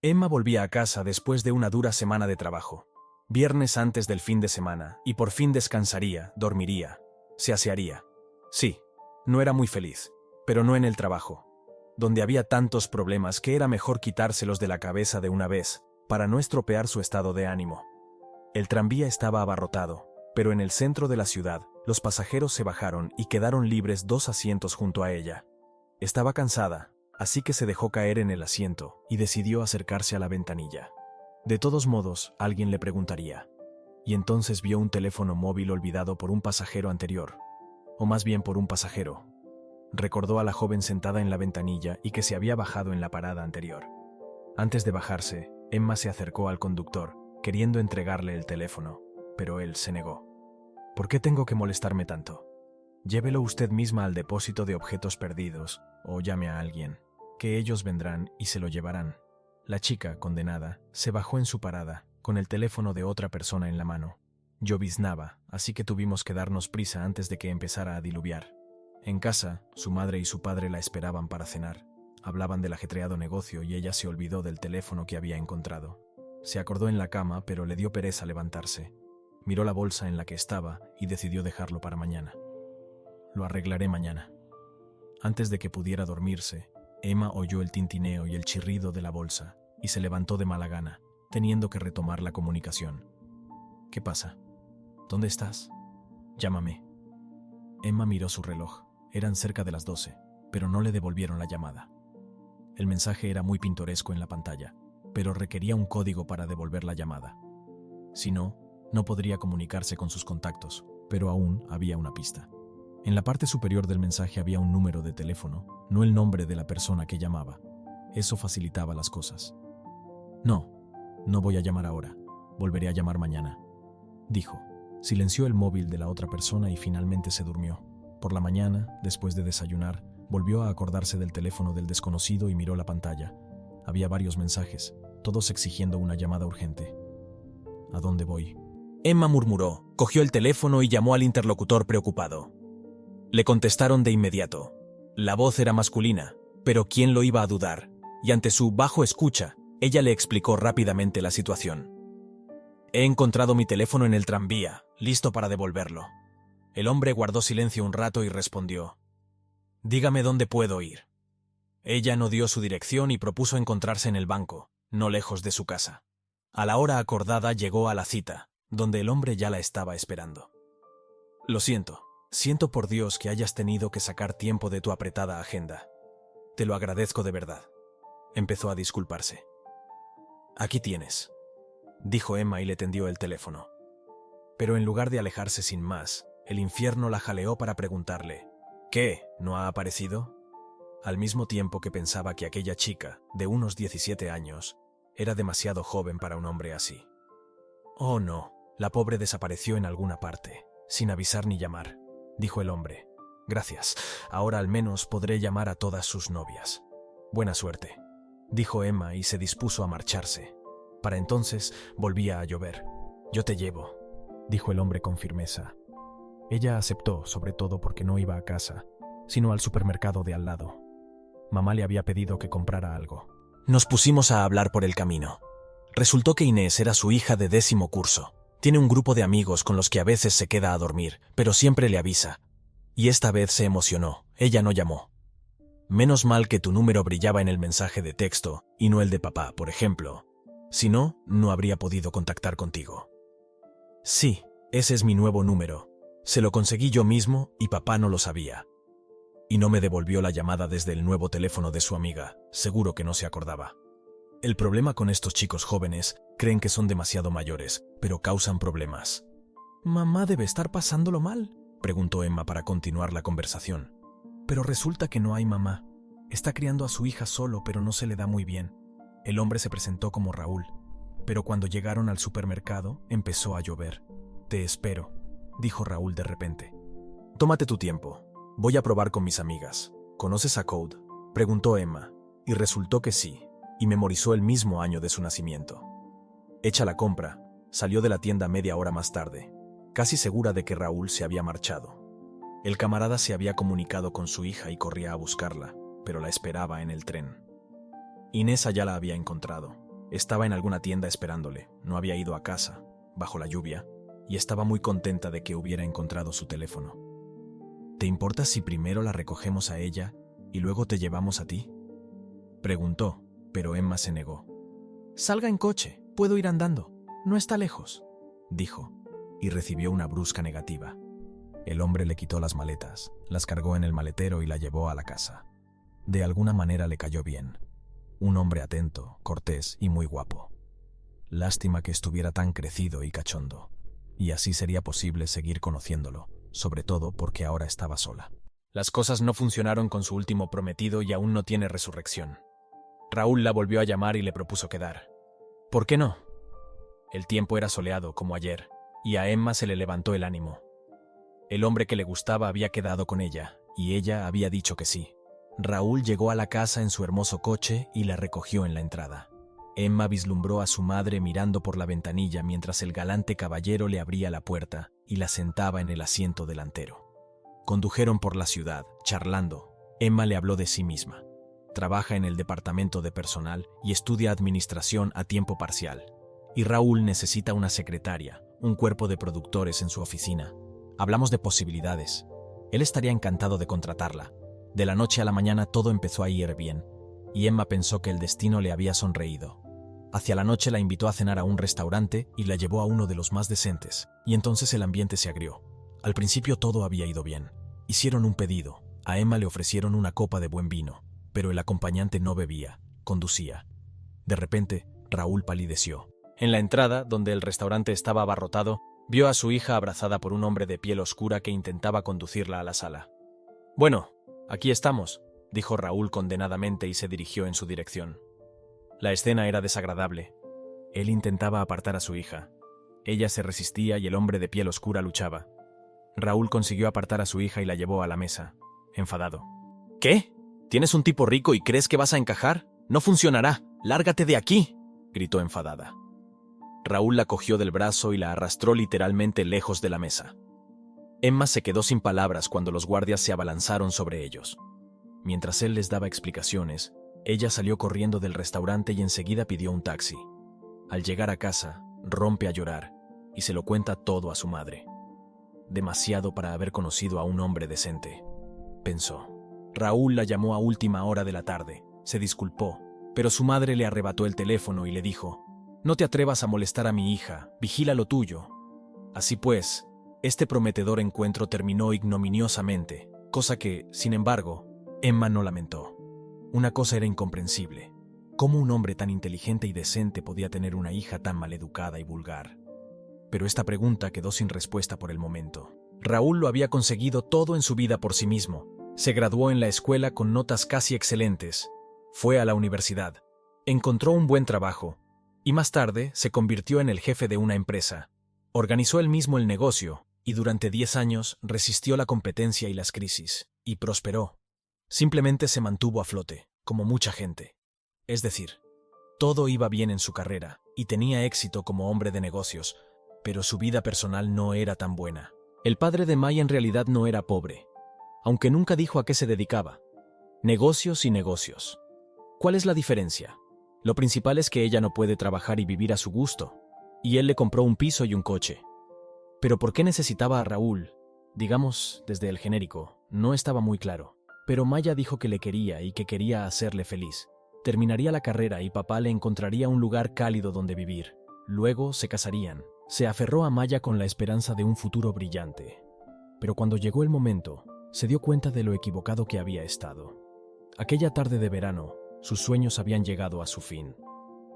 Emma volvía a casa después de una dura semana de trabajo. Viernes antes del fin de semana, y por fin descansaría, dormiría, se asearía. Sí, no era muy feliz, pero no en el trabajo, donde había tantos problemas que era mejor quitárselos de la cabeza de una vez, para no estropear su estado de ánimo. El tranvía estaba abarrotado, pero en el centro de la ciudad, los pasajeros se bajaron y quedaron libres 2 asientos junto a ella. Estaba cansada, así que se dejó caer en el asiento y decidió acercarse a la ventanilla. De todos modos, alguien le preguntaría. Y entonces vio un teléfono móvil olvidado por un pasajero anterior, o más bien por un pasajero. Recordó a la joven sentada en la ventanilla y que se había bajado en la parada anterior. Antes de bajarse, Emma se acercó al conductor, queriendo entregarle el teléfono, pero él se negó. ¿Por qué tengo que molestarme tanto? Llévelo usted misma al depósito de objetos perdidos, o llame a alguien, que ellos vendrán y se lo llevarán. La chica, condenada, se bajó en su parada, con el teléfono de otra persona en la mano. Lloviznaba, así que tuvimos que darnos prisa antes de que empezara a diluviar. En casa, su madre y su padre la esperaban para cenar. Hablaban del ajetreado negocio y ella se olvidó del teléfono que había encontrado. Se acordó en la cama, pero le dio pereza levantarse. Miró la bolsa en la que estaba y decidió dejarlo para mañana. Lo arreglaré mañana. Antes de que pudiera dormirse, Emma oyó el tintineo y el chirrido de la bolsa y se levantó de mala gana, teniendo que retomar la comunicación. ¿Qué pasa? ¿Dónde estás? Llámame. Emma miró su reloj. Eran cerca de las 12, pero no le devolvieron la llamada. El mensaje era muy pintoresco en la pantalla, pero requería un código para devolver la llamada. Si no, no podría comunicarse con sus contactos, pero aún había una pista. En la parte superior del mensaje había un número de teléfono, no el nombre de la persona que llamaba. Eso facilitaba las cosas. No voy a llamar ahora. Volveré a llamar mañana, dijo. Silenció el móvil de la otra persona y finalmente se durmió. Por la mañana, después de desayunar, volvió a acordarse del teléfono del desconocido y miró la pantalla. Había varios mensajes, todos exigiendo una llamada urgente. ¿A dónde voy? Emma murmuró, cogió el teléfono y llamó al interlocutor preocupado. Le contestaron de inmediato. La voz era masculina, pero ¿quién lo iba a dudar? Y ante su bajo escucha, ella le explicó rápidamente la situación. He encontrado mi teléfono en el tranvía, listo para devolverlo. El hombre guardó silencio un rato y respondió. Dígame dónde puedo ir. Ella no dio su dirección y propuso encontrarse en el banco, no lejos de su casa. A la hora acordada llegó a la cita, donde el hombre ya la estaba esperando. Lo siento por Dios que hayas tenido que sacar tiempo de tu apretada agenda. Te lo agradezco de verdad. Empezó a disculparse. Aquí tienes, dijo Emma y le tendió el teléfono. Pero en lugar de alejarse sin más, el infierno la jaleó para preguntarle, ¿qué? ¿No ha aparecido? Al mismo tiempo que pensaba que aquella chica, de unos 17 años, era demasiado joven para un hombre así. Oh no, la pobre desapareció en alguna parte, sin avisar ni llamar, dijo el hombre. Gracias, ahora al menos podré llamar a todas sus novias. Buena suerte, dijo Emma y se dispuso a marcharse. Para entonces volvía a llover. Yo te llevo, dijo el hombre con firmeza. Ella aceptó, sobre todo porque no iba a casa, sino al supermercado de al lado. Mamá le había pedido que comprara algo. Nos pusimos a hablar por el camino. Resultó que Inés era su hija de 10º curso. Tiene un grupo de amigos con los que a veces se queda a dormir, pero siempre le avisa. Y esta vez se emocionó. Ella no llamó. Menos mal que tu número brillaba en el mensaje de texto, y no el de papá, por ejemplo. Si no, no habría podido contactar contigo. Sí, ese es mi nuevo número. Se lo conseguí yo mismo y papá no lo sabía. Y no me devolvió la llamada desde el nuevo teléfono de su amiga. Seguro que no se acordaba. El problema con estos chicos jóvenes, creen que son demasiado mayores, pero causan problemas. «¿Mamá debe estar pasándolo mal?», preguntó Emma para continuar la conversación. Pero resulta que no hay mamá. Está criando a su hija solo, pero no se le da muy bien. El hombre se presentó como Raúl, pero cuando llegaron al supermercado empezó a llover. «Te espero», dijo Raúl de repente. «Tómate tu tiempo. Voy a probar con mis amigas. ¿Conoces a Code?», preguntó Emma, y resultó que sí, y memorizó el mismo año de su nacimiento. Hecha la compra, salió de la tienda media hora más tarde, casi segura de que Raúl se había marchado. El camarada se había comunicado con su hija y corría a buscarla, pero la esperaba en el tren. Inés ya la había encontrado. Estaba en alguna tienda esperándole, no había ido a casa, bajo la lluvia, y estaba muy contenta de que hubiera encontrado su teléfono. ¿Te importa si primero la recogemos a ella y luego te llevamos a ti?, preguntó, pero Emma se negó. Salga en coche, puedo ir andando, no está lejos, dijo, y recibió una brusca negativa. El hombre le quitó las maletas, las cargó en el maletero y la llevó a la casa. De alguna manera le cayó bien. Un hombre atento, cortés y muy guapo. Lástima que estuviera tan crecido y cachondo. Y así sería posible seguir conociéndolo, sobre todo porque ahora estaba sola. Las cosas no funcionaron con su último prometido y aún no tiene resurrección. Raúl la volvió a llamar y le propuso quedar. ¿Por qué no? El tiempo era soleado, como ayer, y a Emma se le levantó el ánimo. El hombre que le gustaba había quedado con ella, y ella había dicho que sí. Raúl llegó a la casa en su hermoso coche y la recogió en la entrada. Emma vislumbró a su madre mirando por la ventanilla mientras el galante caballero le abría la puerta y la sentaba en el asiento delantero. Condujeron por la ciudad, charlando. Emma le habló de sí misma. Trabaja en el departamento de personal y estudia administración a tiempo parcial. Y Raúl necesita una secretaria, un cuerpo de productores en su oficina. Hablamos de posibilidades. Él estaría encantado de contratarla. De la noche a la mañana todo empezó a ir bien, y Emma pensó que el destino le había sonreído. Hacia la noche la invitó a cenar a un restaurante y la llevó a uno de los más decentes, y entonces el ambiente se agrió. Al principio todo había ido bien. Hicieron un pedido. A Emma le ofrecieron una copa de buen vino, pero el acompañante no bebía, conducía. De repente, Raúl palideció. En la entrada, donde el restaurante estaba abarrotado, vio a su hija abrazada por un hombre de piel oscura que intentaba conducirla a la sala. «Bueno, aquí estamos», dijo Raúl condenadamente y se dirigió en su dirección. La escena era desagradable. Él intentaba apartar a su hija. Ella se resistía y el hombre de piel oscura luchaba. Raúl consiguió apartar a su hija y la llevó a la mesa, enfadado. «¿Qué? ¿Tienes un tipo rico y crees que vas a encajar? No funcionará. ¡Lárgate de aquí!», gritó enfadada. Raúl la cogió del brazo y la arrastró literalmente lejos de la mesa. Emma se quedó sin palabras cuando los guardias se abalanzaron sobre ellos. Mientras él les daba explicaciones, ella salió corriendo del restaurante y enseguida pidió un taxi. Al llegar a casa, rompe a llorar y se lo cuenta todo a su madre. Demasiado para haber conocido a un hombre decente, pensó. Raúl la llamó a última hora de la tarde, se disculpó, pero su madre le arrebató el teléfono y le dijo: «No te atrevas a molestar a mi hija, vigila lo tuyo». Así pues, este prometedor encuentro terminó ignominiosamente, cosa que, sin embargo, Emma no lamentó. Una cosa era incomprensible. ¿Cómo un hombre tan inteligente y decente podía tener una hija tan maleducada y vulgar? Pero esta pregunta quedó sin respuesta por el momento. Raúl lo había conseguido todo en su vida por sí mismo. Se graduó en la escuela con notas casi excelentes. Fue a la universidad. Encontró un buen trabajo. Y más tarde se convirtió en el jefe de una empresa. Organizó él mismo el negocio y durante 10 años resistió la competencia y las crisis. Y prosperó. Simplemente se mantuvo a flote, como mucha gente. Es decir, todo iba bien en su carrera y tenía éxito como hombre de negocios, pero su vida personal no era tan buena. El padre de Maya en realidad no era pobre, aunque nunca dijo a qué se dedicaba. Negocios y negocios. ¿Cuál es la diferencia? Lo principal es que ella no puede trabajar y vivir a su gusto, y él le compró un piso y un coche. Pero ¿por qué necesitaba a Raúl? Digamos, desde el genérico, no estaba muy claro. Pero Maya dijo que le quería y que quería hacerle feliz. Terminaría la carrera y papá le encontraría un lugar cálido donde vivir. Luego se casarían. Se aferró a Maya con la esperanza de un futuro brillante. Pero cuando llegó el momento, se dio cuenta de lo equivocado que había estado. Aquella tarde de verano, sus sueños habían llegado a su fin.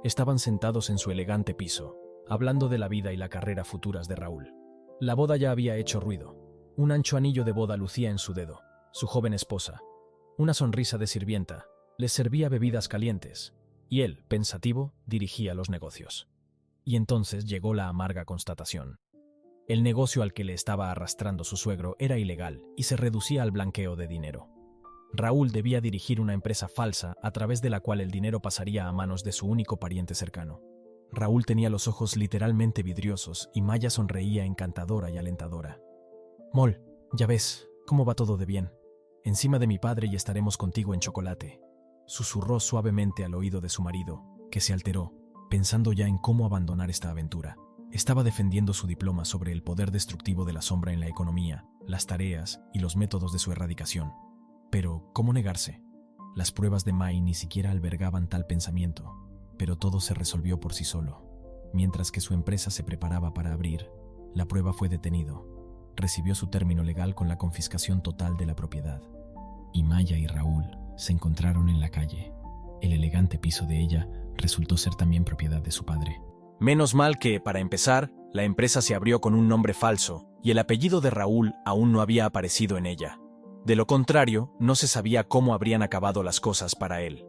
Estaban sentados en su elegante piso, hablando de la vida y la carrera futuras de Raúl. La boda ya había hecho ruido. Un ancho anillo de boda lucía en su dedo. Su joven esposa, una sonrisa de sirvienta, les servía bebidas calientes, y él, pensativo, dirigía los negocios. Y entonces llegó la amarga constatación. El negocio al que le estaba arrastrando su suegro era ilegal y se reducía al blanqueo de dinero. Raúl debía dirigir una empresa falsa a través de la cual el dinero pasaría a manos de su único pariente cercano. Raúl tenía los ojos literalmente vidriosos y Maya sonreía encantadora y alentadora. «Mol, ya ves, cómo va todo de bien. Encima de mi padre y estaremos contigo en chocolate», susurró suavemente al oído de su marido, que se alteró, pensando ya en cómo abandonar esta aventura. Estaba defendiendo su diploma sobre el poder destructivo de la sombra en la economía, las tareas y los métodos de su erradicación. Pero, ¿cómo negarse? Las pruebas de Mai ni siquiera albergaban tal pensamiento, pero todo se resolvió por sí solo. Mientras que su empresa se preparaba para abrir, la prueba fue detenido. Recibió su término legal con la confiscación total de la propiedad. Y Maya y Raúl se encontraron en la calle. El elegante piso de ella resultó ser también propiedad de su padre. Menos mal que, para empezar, la empresa se abrió con un nombre falso y el apellido de Raúl aún no había aparecido en ella. De lo contrario, no se sabía cómo habrían acabado las cosas para él.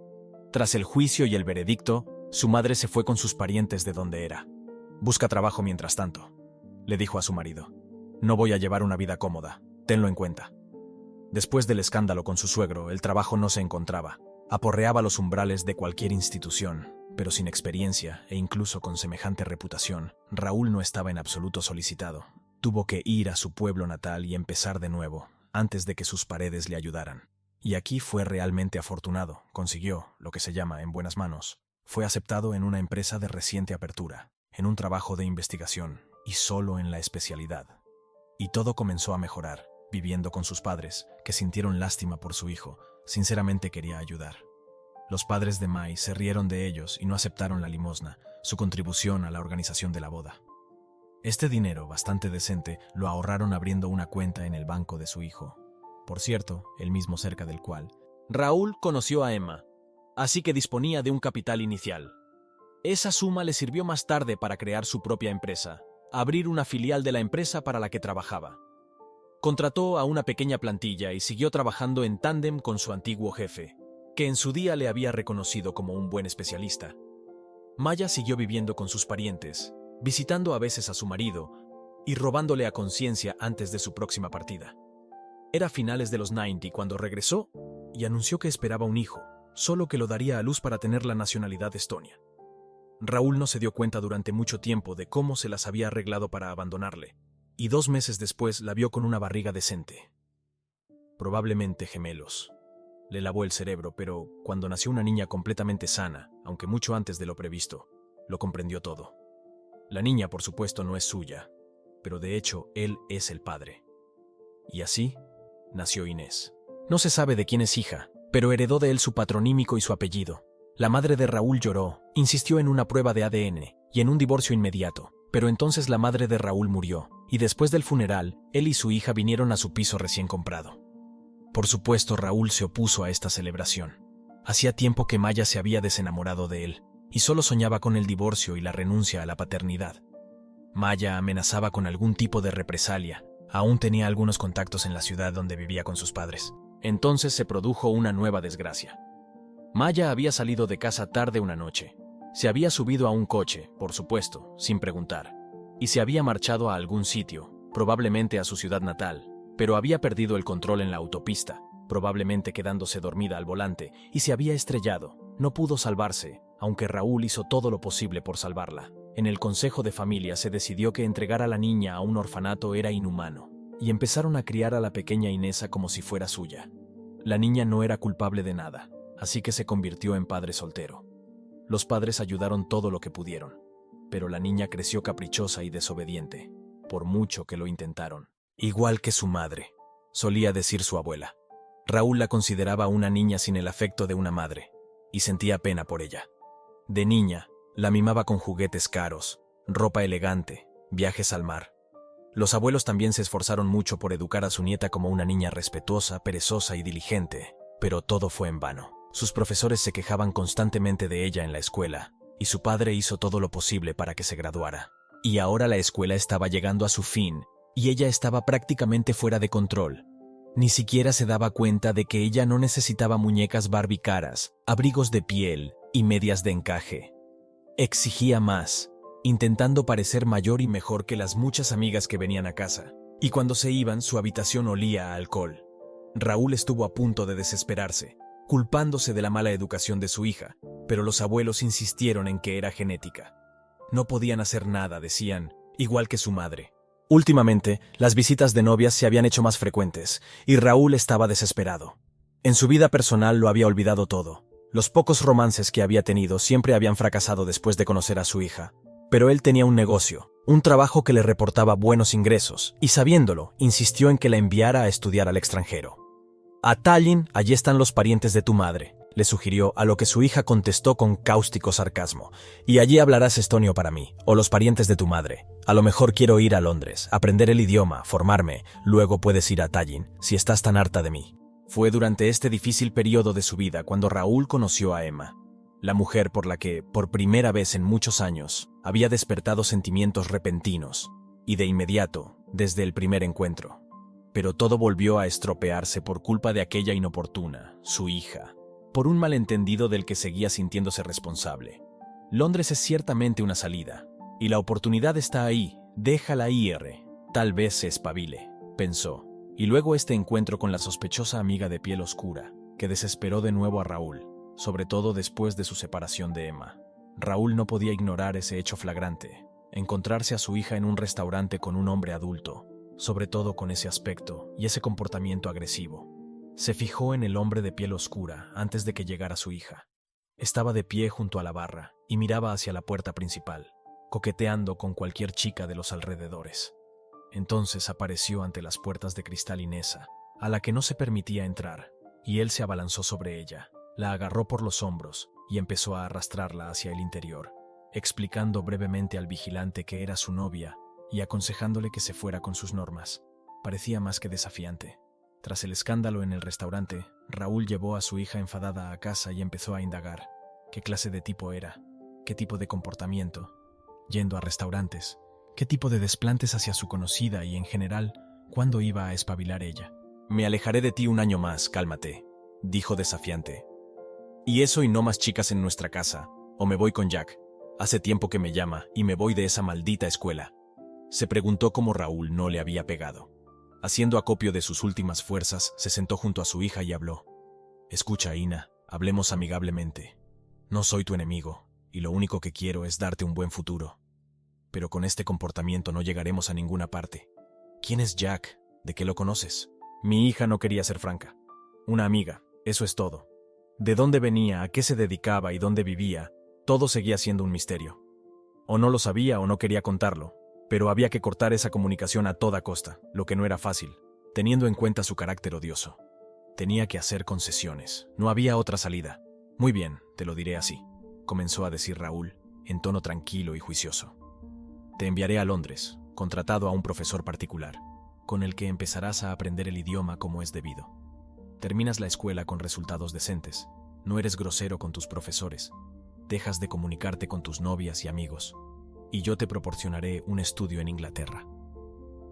Tras el juicio y el veredicto, su madre se fue con sus parientes de donde era. «Busca trabajo mientras tanto», le dijo a su marido. «No voy a llevar una vida cómoda, tenlo en cuenta». Después del escándalo con su suegro, el trabajo no se encontraba. Aporreaba los umbrales de cualquier institución, pero sin experiencia e incluso con semejante reputación, Raúl no estaba en absoluto solicitado. Tuvo que ir a su pueblo natal y empezar de nuevo, antes de que sus paredes le ayudaran. Y aquí fue realmente afortunado, consiguió, lo que se llama, en buenas manos. Fue aceptado en una empresa de reciente apertura, en un trabajo de investigación, y solo en la especialidad. Y todo comenzó a mejorar, viviendo con sus padres, que sintieron lástima por su hijo. Sinceramente quería ayudar. Los padres de Mai se rieron de ellos y no aceptaron la limosna, su contribución a la organización de la boda. Este dinero, bastante decente, lo ahorraron abriendo una cuenta en el banco de su hijo. Por cierto, el mismo cerca del cual Raúl conoció a Emma, así que disponía de un capital inicial. Esa suma le sirvió más tarde para crear su propia empresa, abrir una filial de la empresa para la que trabajaba. Contrató a una pequeña plantilla y siguió trabajando en tándem con su antiguo jefe, que en su día le había reconocido como un buen especialista. Maya siguió viviendo con sus parientes, visitando a veces a su marido y robándole a conciencia antes de su próxima partida. Era finales de los 90 cuando regresó y anunció que esperaba un hijo, solo que lo daría a luz para tener la nacionalidad estonia. Raúl no se dio cuenta durante mucho tiempo de cómo se las había arreglado para abandonarle, y 2 meses después la vio con una barriga decente. Probablemente gemelos. Le lavó el cerebro, pero cuando nació una niña completamente sana, aunque mucho antes de lo previsto, lo comprendió todo. La niña, por supuesto, no es suya, pero de hecho él es el padre. Y así nació Inés. No se sabe de quién es hija, pero heredó de él su patronímico y su apellido. La madre de Raúl lloró, insistió en una prueba de ADN y en un divorcio inmediato, pero entonces la madre de Raúl murió, y después del funeral, él y su hija vinieron a su piso recién comprado. Por supuesto, Raúl se opuso a esta celebración. Hacía tiempo que Maya se había desenamorado de él, y solo soñaba con el divorcio y la renuncia a la paternidad. Maya amenazaba con algún tipo de represalia. Aún tenía algunos contactos en la ciudad donde vivía con sus padres. Entonces se produjo una nueva desgracia. Maya había salido de casa tarde una noche. Se había subido a un coche, por supuesto, sin preguntar, y se había marchado a algún sitio, probablemente a su ciudad natal, pero había perdido el control en la autopista, probablemente quedándose dormida al volante, y se había estrellado. No pudo salvarse, aunque Raúl hizo todo lo posible por salvarla. En el consejo de familia se decidió que entregar a la niña a un orfanato era inhumano, y empezaron a criar a la pequeña Inesa como si fuera suya. La niña no era culpable de nada, así que se convirtió en padre soltero. Los padres ayudaron todo lo que pudieron, pero la niña creció caprichosa y desobediente, por mucho que lo intentaron. Igual que su madre, solía decir su abuela. Raúl la consideraba una niña sin el afecto de una madre, y sentía pena por ella. De niña, la mimaba con juguetes caros, ropa elegante, viajes al mar. Los abuelos también se esforzaron mucho por educar a su nieta como una niña respetuosa, perezosa y diligente, pero todo fue en vano. Sus profesores se quejaban constantemente de ella en la escuela, y su padre hizo todo lo posible para que se graduara. Y ahora la escuela estaba llegando a su fin, y ella estaba prácticamente fuera de control. Ni siquiera se daba cuenta de que ella no necesitaba muñecas Barbie caras, abrigos de piel y medias de encaje. Exigía más, intentando parecer mayor y mejor que las muchas amigas que venían a casa, y cuando se iban su habitación olía a alcohol. Raúl estuvo a punto de desesperarse, culpándose de la mala educación de su hija, pero los abuelos insistieron en que era genética. No podían hacer nada, decían, igual que su madre. Últimamente, las visitas de novias se habían hecho más frecuentes, y Raúl estaba desesperado. En su vida personal lo había olvidado todo. Los pocos romances que había tenido siempre habían fracasado después de conocer a su hija. Pero él tenía un negocio, un trabajo que le reportaba buenos ingresos, y sabiéndolo, insistió en que la enviara a estudiar al extranjero. A Tallinn, allí están los parientes de tu madre, le sugirió, a lo que su hija contestó con cáustico sarcasmo. Y allí hablarás estonio para mí, o los parientes de tu madre. A lo mejor quiero ir a Londres, aprender el idioma, formarme, luego puedes ir a Tallinn, si estás tan harta de mí. Fue durante este difícil periodo de su vida cuando Raúl conoció a Emma, la mujer por la que, por primera vez en muchos años, había despertado sentimientos repentinos, y de inmediato, desde el primer encuentro. Pero todo volvió a estropearse por culpa de aquella inoportuna, su hija, por un malentendido del que seguía sintiéndose responsable. Londres es ciertamente una salida, y la oportunidad está ahí, déjala ir, tal vez se espabile, pensó. Y luego este encuentro con la sospechosa amiga de piel oscura, que desesperó de nuevo a Raúl, sobre todo después de su separación de Emma. Raúl no podía ignorar ese hecho flagrante, encontrarse a su hija en un restaurante con un hombre adulto, sobre todo con ese aspecto y ese comportamiento agresivo. Se fijó en el hombre de piel oscura antes de que llegara su hija. Estaba de pie junto a la barra y miraba hacia la puerta principal, coqueteando con cualquier chica de los alrededores. Entonces apareció ante las puertas de cristal Inesa, a la que no se permitía entrar, y él se abalanzó sobre ella, la agarró por los hombros y empezó a arrastrarla hacia el interior, explicando brevemente al vigilante que era su novia y aconsejándole que se fuera con sus normas. Parecía más que desafiante. Tras el escándalo en el restaurante, Raúl llevó a su hija enfadada a casa y empezó a indagar qué clase de tipo era, qué tipo de comportamiento, yendo a restaurantes, qué tipo de desplantes hacia su conocida y, en general, cuándo iba a espabilar ella. «Me alejaré de ti un año más, cálmate», dijo desafiante. «Y eso y no más chicas en nuestra casa, o me voy con Jack. Hace tiempo que me llama y me voy de esa maldita escuela». Se preguntó cómo Raúl no le había pegado. Haciendo acopio de sus últimas fuerzas, se sentó junto a su hija y habló. «Escucha, Ina, hablemos amigablemente. No soy tu enemigo, y lo único que quiero es darte un buen futuro. Pero con este comportamiento no llegaremos a ninguna parte. ¿Quién es Jack? ¿De qué lo conoces?» Mi hija no quería ser franca. Una amiga, eso es todo. De dónde venía, a qué se dedicaba y dónde vivía, todo seguía siendo un misterio. O no lo sabía o no quería contarlo, pero había que cortar esa comunicación a toda costa, lo que no era fácil, teniendo en cuenta su carácter odioso. Tenía que hacer concesiones, no había otra salida. «Muy bien, te lo diré así», comenzó a decir Raúl, en tono tranquilo y juicioso. «Te enviaré a Londres, contratado a un profesor particular, con el que empezarás a aprender el idioma como es debido. Terminas la escuela con resultados decentes, no eres grosero con tus profesores, dejas de comunicarte con tus novias y amigos, y yo te proporcionaré un estudio en Inglaterra.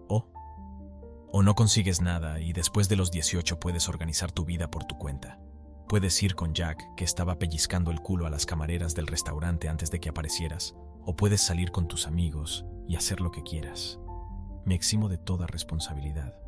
O no consigues nada y después de los 18 puedes organizar tu vida por tu cuenta. Puedes ir con Jack, que estaba pellizcando el culo a las camareras del restaurante antes de que aparecieras, o puedes salir con tus amigos y hacer lo que quieras. Me eximo de toda responsabilidad.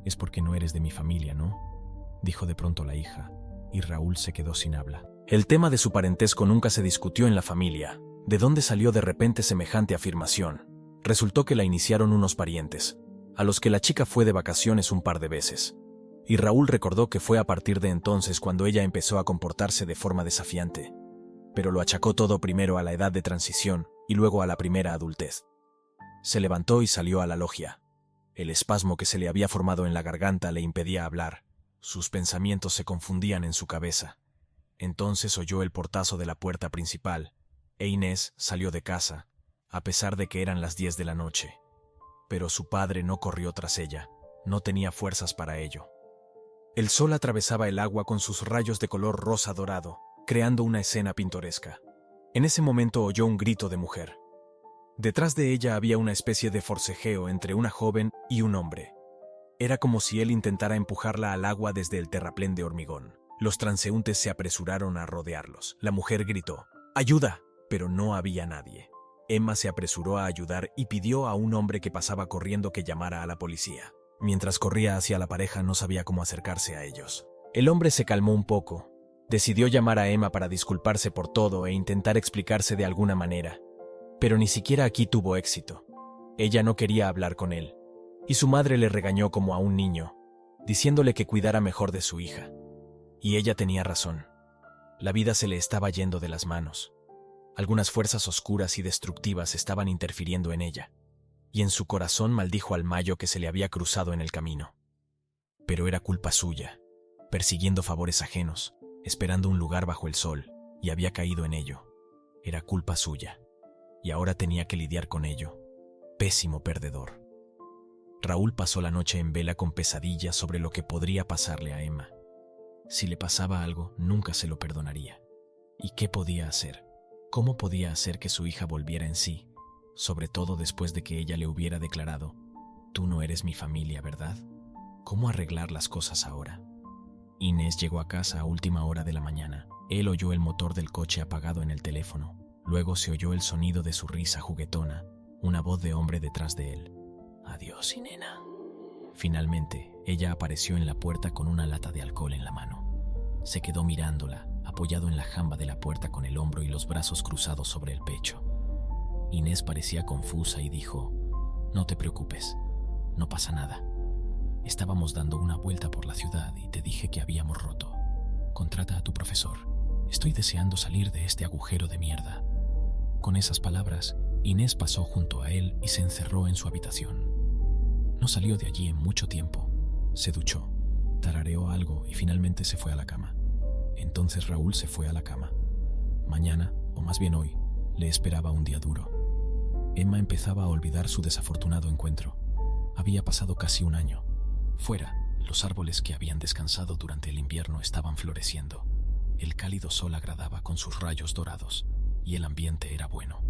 Es porque no eres de mi familia, ¿no?», dijo de pronto la hija, y Raúl se quedó sin habla. El tema de su parentesco nunca se discutió en la familia. ¿De dónde salió de repente semejante afirmación? Resultó que la iniciaron unos parientes, a los que la chica fue de vacaciones un par de veces. Y Raúl recordó que fue a partir de entonces cuando ella empezó a comportarse de forma desafiante. Pero lo achacó todo primero a la edad de transición y luego a la primera adultez. Se levantó y salió a la logia. El espasmo que se le había formado en la garganta le impedía hablar. Sus pensamientos se confundían en su cabeza. Entonces oyó el portazo de la puerta principal, e Inés salió de casa, a pesar de que eran las 10 de la noche. Pero su padre no corrió tras ella, no tenía fuerzas para ello. El sol atravesaba el agua con sus rayos de color rosa dorado, creando una escena pintoresca. En ese momento oyó un grito de mujer. Detrás de ella había una especie de forcejeo entre una joven y un hombre. Era como si él intentara empujarla al agua desde el terraplén de hormigón. Los transeúntes se apresuraron a rodearlos. La mujer gritó: «¡Ayuda!», pero no había nadie. Emma se apresuró a ayudar y pidió a un hombre que pasaba corriendo que llamara a la policía. Mientras corría hacia la pareja no sabía cómo acercarse a ellos. El hombre se calmó un poco. Decidió llamar a Emma para disculparse por todo e intentar explicarse de alguna manera. Pero ni siquiera aquí tuvo éxito. Ella no quería hablar con él, y su madre le regañó como a un niño, diciéndole que cuidara mejor de su hija. Y ella tenía razón. La vida se le estaba yendo de las manos. Algunas fuerzas oscuras y destructivas estaban interfiriendo en ella, y en su corazón maldijo al Mayo que se le había cruzado en el camino. Pero era culpa suya, persiguiendo favores ajenos, esperando un lugar bajo el sol, y había caído en ello. Era culpa suya, y ahora tenía que lidiar con ello. Pésimo perdedor. Raúl pasó la noche en vela con pesadillas sobre lo que podría pasarle a Emma. Si le pasaba algo, nunca se lo perdonaría. ¿Y qué podía hacer? ¿Cómo podía hacer que su hija volviera en sí? Sobre todo después de que ella le hubiera declarado: «Tú no eres mi familia, ¿verdad?». ¿Cómo arreglar las cosas ahora? Inés llegó a casa a última hora de la mañana. Él oyó el motor del coche apagado en el teléfono. Luego se oyó el sonido de su risa juguetona, una voz de hombre detrás de él. «Adiós, Inena». Finalmente, ella apareció en la puerta con una lata de alcohol en la mano. Se quedó mirándola, apoyado en la jamba de la puerta con el hombro y los brazos cruzados sobre el pecho. Inés parecía confusa y dijo: «No te preocupes, no pasa nada. Estábamos dando una vuelta por la ciudad y te dije que habíamos roto. Contrata a tu profesor. Estoy deseando salir de este agujero de mierda». Con esas palabras, Inés pasó junto a él y se encerró en su habitación. No salió de allí en mucho tiempo. Se duchó, tarareó algo y finalmente se fue a la cama. Entonces Raúl se fue a la cama. Mañana, o más bien hoy, le esperaba un día duro. Emma empezaba a olvidar su desafortunado encuentro. Había pasado casi un año. Fuera, los árboles que habían descansado durante el invierno estaban floreciendo. El cálido sol agradaba con sus rayos dorados, y el ambiente era bueno.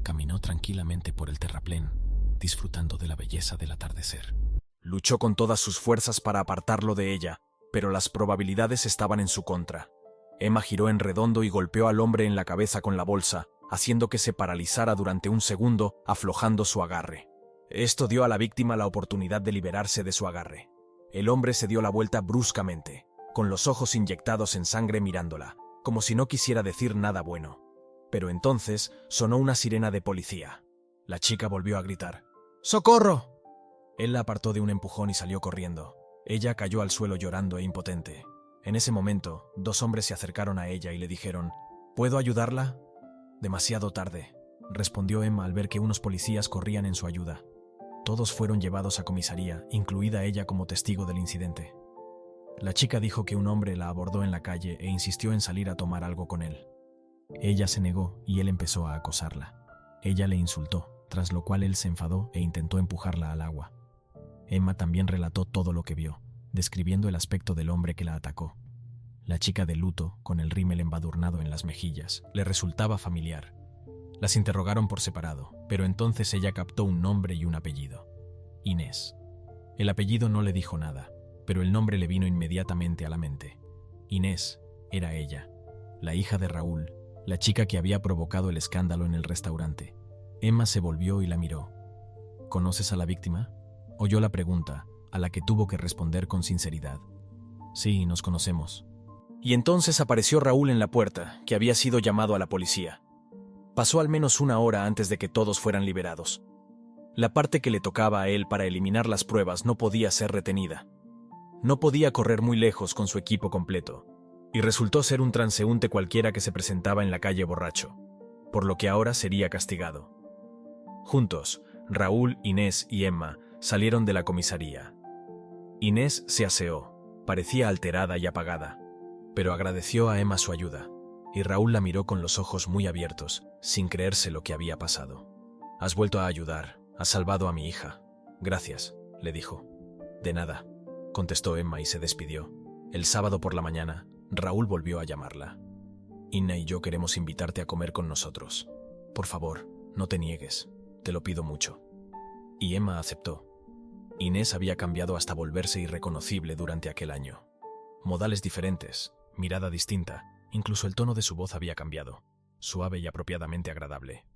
Caminó tranquilamente por el terraplén, disfrutando de la belleza del atardecer. Luchó con todas sus fuerzas para apartarlo de ella, pero las probabilidades estaban en su contra. Emma giró en redondo y golpeó al hombre en la cabeza con la bolsa, haciendo que se paralizara durante un segundo, aflojando su agarre. Esto dio a la víctima la oportunidad de liberarse de su agarre. El hombre se dio la vuelta bruscamente, con los ojos inyectados en sangre mirándola, como si no quisiera decir nada bueno. Pero entonces sonó una sirena de policía. La chica volvió a gritar: «¡Socorro!». Él la apartó de un empujón y salió corriendo. Ella cayó al suelo llorando e impotente. En ese momento, dos hombres se acercaron a ella y le dijeron: «¿Puedo ayudarla?». «Demasiado tarde», respondió Emma al ver que unos policías corrían en su ayuda. Todos fueron llevados a comisaría, incluida ella como testigo del incidente. La chica dijo que un hombre la abordó en la calle e insistió en salir a tomar algo con él. Ella se negó y él empezó a acosarla. Ella le insultó, tras lo cual él se enfadó e intentó empujarla al agua. Emma también relató todo lo que vio, describiendo el aspecto del hombre que la atacó. La chica de luto, con el rímel embadurnado en las mejillas, le resultaba familiar. Las interrogaron por separado, pero entonces ella captó un nombre y un apellido: Inés. El apellido no le dijo nada, pero el nombre le vino inmediatamente a la mente. Inés era ella, la hija de Raúl, la chica que había provocado el escándalo en el restaurante. Emma se volvió y la miró. «¿Conoces a la víctima?», oyó la pregunta, a la que tuvo que responder con sinceridad. «Sí, nos conocemos». Y entonces apareció Raúl en la puerta, que había sido llamado a la policía. Pasó al menos una hora antes de que todos fueran liberados. La parte que le tocaba a él para eliminar las pruebas no podía ser retenida. No podía correr muy lejos con su equipo completo, y resultó ser un transeúnte cualquiera que se presentaba en la calle borracho, por lo que ahora sería castigado. Juntos, Raúl, Inés y Emma salieron de la comisaría. Inés se aseó, parecía alterada y apagada, pero agradeció a Emma su ayuda, y Raúl la miró con los ojos muy abiertos, sin creerse lo que había pasado. «Has vuelto a ayudar, has salvado a mi hija. Gracias», le dijo. «De nada», contestó Emma y se despidió. El sábado por la mañana, Raúl volvió a llamarla. «Inna y yo queremos invitarte a comer con nosotros. Por favor, no te niegues, te lo pido mucho». Y Emma aceptó. Inés había cambiado hasta volverse irreconocible durante aquel año. Modales diferentes, mirada distinta, incluso el tono de su voz había cambiado, suave y apropiadamente agradable.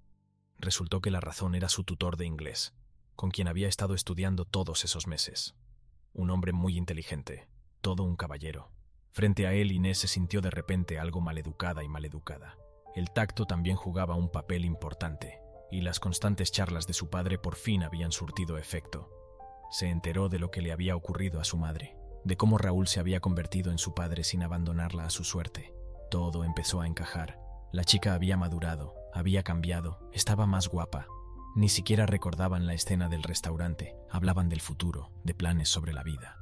Resultó que la razón era su tutor de inglés, con quien había estado estudiando todos esos meses. Un hombre muy inteligente, todo un caballero. Frente a él, Inés se sintió de repente algo maleducada y maleducada. El tacto también jugaba un papel importante, y las constantes charlas de su padre por fin habían surtido efecto. Se enteró de lo que le había ocurrido a su madre, de cómo Raúl se había convertido en su padre sin abandonarla a su suerte. todo empezó a encajar. La chica había madurado, había cambiado, estaba más guapa. Ni siquiera recordaban la escena del restaurante, hablaban del futuro, de planes sobre la vida.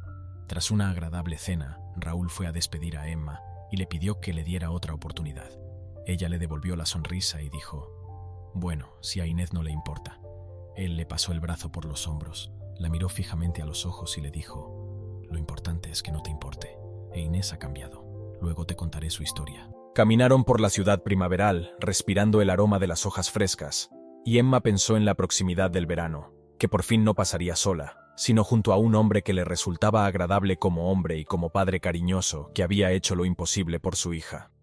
Tras una agradable cena, Raúl fue a despedir a Emma y le pidió que le diera otra oportunidad. Ella le devolvió la sonrisa y dijo: «Bueno, si a Inés no le importa». Él le pasó el brazo por los hombros, la miró fijamente a los ojos y le dijo: «Lo importante es que no te importe, e Inés ha cambiado. Luego te contaré su historia». Caminaron por la ciudad primaveral, respirando el aroma de las hojas frescas, y Emma pensó en la proximidad del verano, que por fin no pasaría sola, sino junto a un hombre que le resultaba agradable como hombre y como padre cariñoso que había hecho lo imposible por su hija.